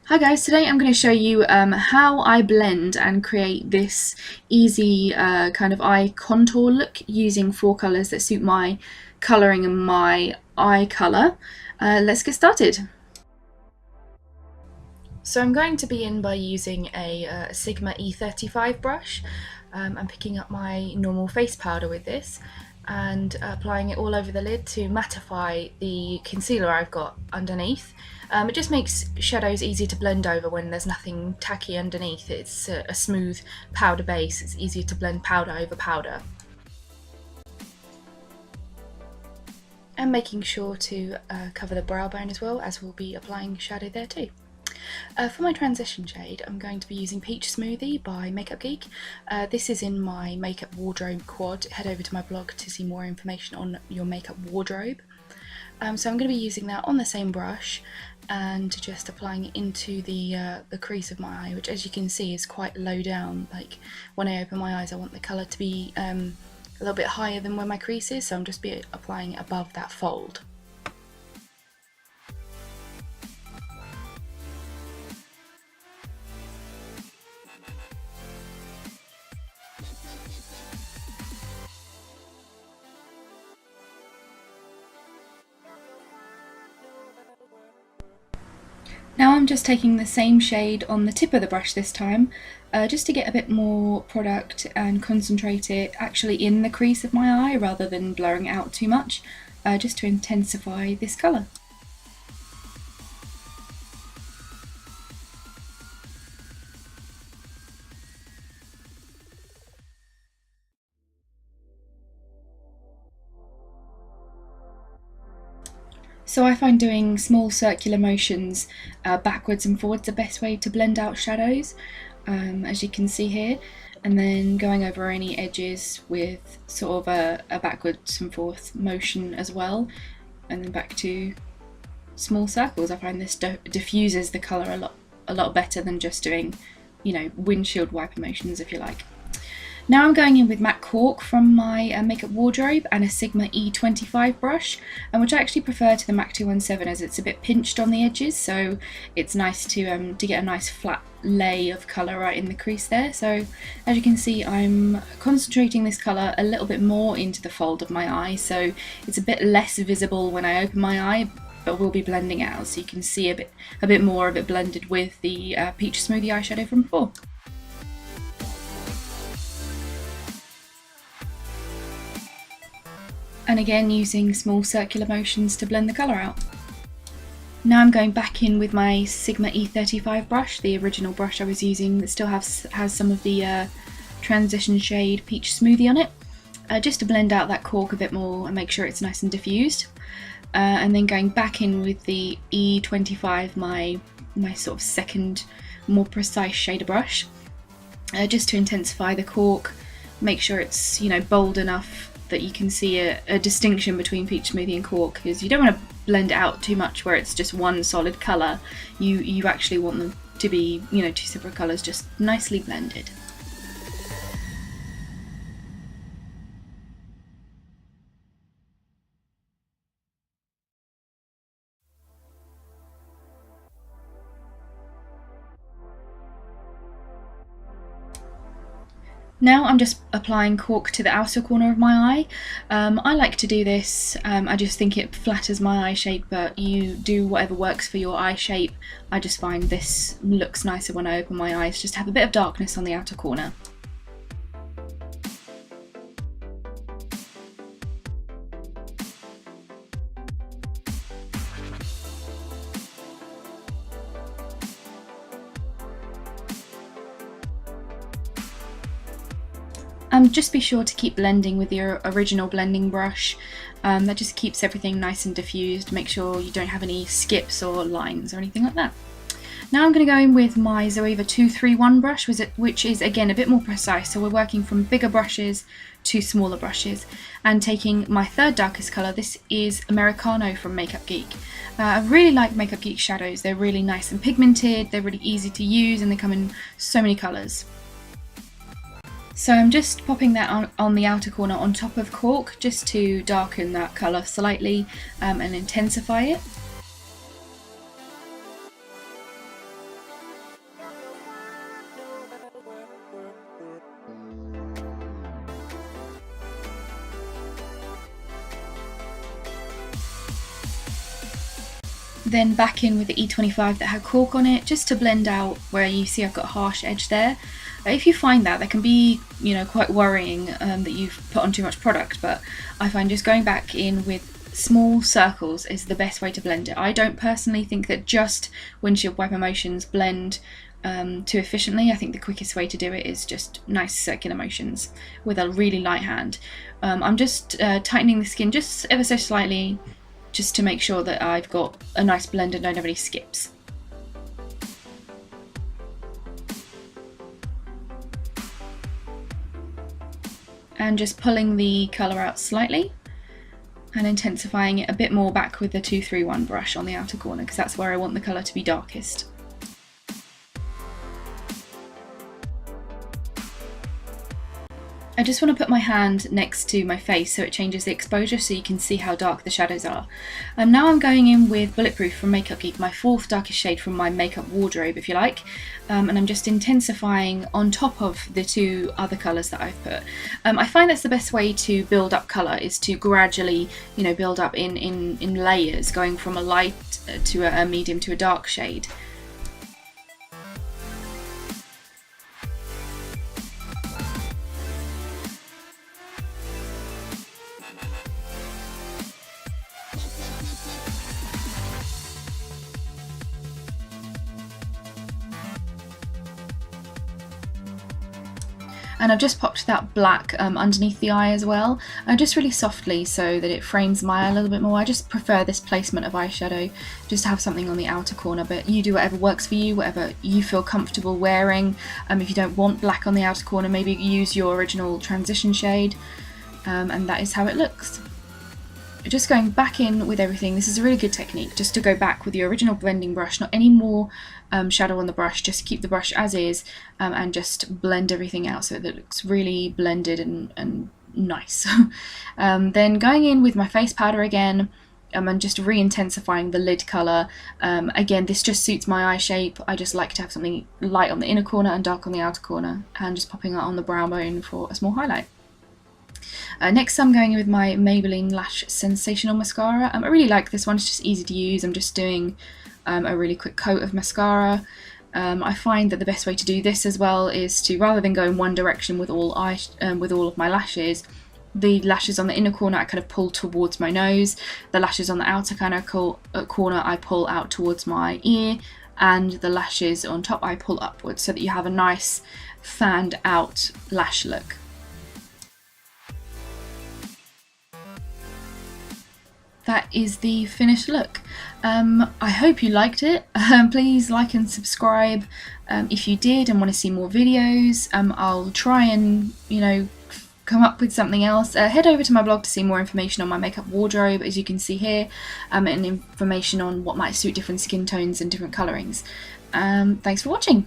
Hi guys, today I'm going to show you how I blend and create this easy kind of eye contour look using four colours that suit my colouring and my eye colour. Let's get started. So I'm going to begin by using a Sigma E35 brush. I'm picking up my normal face powder with this and applying it all over the lid to mattify the concealer I've got underneath. It just makes shadows easy to blend over when there's nothing tacky underneath. It's a smooth powder base, it's easier to blend powder over powder. And making sure to cover the brow bone as well, as we'll be applying shadow there too. For my transition shade, I'm going to be using Peach Smoothie by Makeup Geek. This is in my makeup wardrobe quad. Head over to my blog to see more information on your makeup wardrobe. So I'm going to be using that on the same brush and just applying it into the crease of my eye, which as you can see is quite low down. Like when I open my eyes I want the colour to be a little bit higher than where my crease is, so I'm just applying it above that fold. Now I'm just taking the same shade on the tip of the brush this time, just to get a bit more product and concentrate it actually in the crease of my eye rather than blurring it out too much, just to intensify this colour. So I find doing small circular motions backwards and forwards the best way to blend out shadows, as you can see here, and then going over any edges with sort of a backwards and forth motion as well, and then back to small circles. I find this diffuses the colour a lot better than just doing, you know, windshield wiper motions, if you like. Now I'm going in with matte cork from my makeup wardrobe and a Sigma E25 brush, which I actually prefer to the MAC 217 as it's a bit pinched on the edges, so it's nice to get a nice flat lay of colour right in the crease there. So as you can see, I'm concentrating this colour a little bit more into the fold of my eye, so it's a bit less visible when I open my eye, but we'll be blending out, so you can see a bit more of it blended with the Peach Smoothie eyeshadow from before. And again using small circular motions to blend the colour out. Now I'm going back in with my Sigma E35 brush, the original brush I was using that still has some of the transition shade Peach Smoothie on it, just to blend out that cork a bit more and make sure it's nice and diffused. And then going back in with the E25, my sort of second more precise shader brush, just to intensify the cork, make sure it's, you know, bold enough that you can see a distinction between Peach Smoothie and cork, because you don't want to blend it out too much where it's just one solid colour. You actually want them to be, you know, two separate colours just nicely blended. Now I'm just applying cork to the outer corner of my eye. I like to do this, I just think it flatters my eye shape, but you do whatever works for your eye shape. I just find this looks nicer when I open my eyes, just have a bit of darkness on the outer corner. Just be sure to keep blending with your original blending brush. That just keeps everything nice and diffused. Make sure you don't have any skips or lines or anything like that. Now I'm going to go in with my Zoeva 231 brush, which is again a bit more precise, so we're working from bigger brushes to smaller brushes, and taking my third darkest colour. This is Americano from Makeup Geek. I really like Makeup Geek shadows. They're really nice and pigmented, they're really easy to use, and they come in so many colours. So I'm just popping that on the outer corner on top of cork, just to darken that colour slightly and intensify it. Then back in with the E25 that had cork on it, just to blend out where you see I've got a harsh edge there. If you find that can be, you know, quite worrying that you've put on too much product, but I find just going back in with small circles is the best way to blend it. I don't personally think that just windshield wiper motions blend too efficiently. I think the quickest way to do it is just nice circular motions with a really light hand. I'm just tightening the skin just ever so slightly, just to make sure that I've got a nice blend and don't have any skips. And just pulling the colour out slightly and intensifying it a bit more back with the 231 brush on the outer corner, because that's where I want the colour to be darkest. I just want to put my hand next to my face so it changes the exposure so you can see how dark the shadows are. Now I'm going in with Bulletproof from Makeup Geek, my fourth darkest shade from my makeup wardrobe, if you like, and I'm just intensifying on top of the two other colours that I've put. I find that's the best way to build up colour, is to gradually, you know, build up in layers, going from a light to a medium to a dark shade. And I've just popped that black underneath the eye as well, just really softly so that it frames my eye a little bit more. I just prefer this placement of eyeshadow, just to have something on the outer corner, but you do whatever works for you, whatever you feel comfortable wearing. If you don't want black on the outer corner, maybe use your original transition shade, and that is how it looks. Just going back in with everything. This is a really good technique, just to go back with your original blending brush, not any more shadow on the brush, just keep the brush as is, and just blend everything out so that it looks really blended and nice. Then going in with my face powder again, and just re-intensifying the lid colour. Again, this just suits my eye shape. I just like to have something light on the inner corner and dark on the outer corner, and just popping that on the brow bone for a small highlight. Next I'm going in with my Maybelline Lash Sensational Mascara. I really like this one, it's just easy to use. I'm just doing a really quick coat of mascara. I find that the best way to do this as well is to, rather than go in one direction with all of my lashes, the lashes on the inner corner I kind of pull towards my nose, the lashes on the outer kind of corner I pull out towards my ear, and the lashes on top I pull upwards, so that you have a nice fanned out lash look. That is the finished look. I hope you liked it. Please like and subscribe if you did and want to see more videos. I'll try and, you know, come up with something else. Head over to my blog to see more information on my makeup wardrobe, as you can see here, and information on what might suit different skin tones and different colourings. Thanks for watching.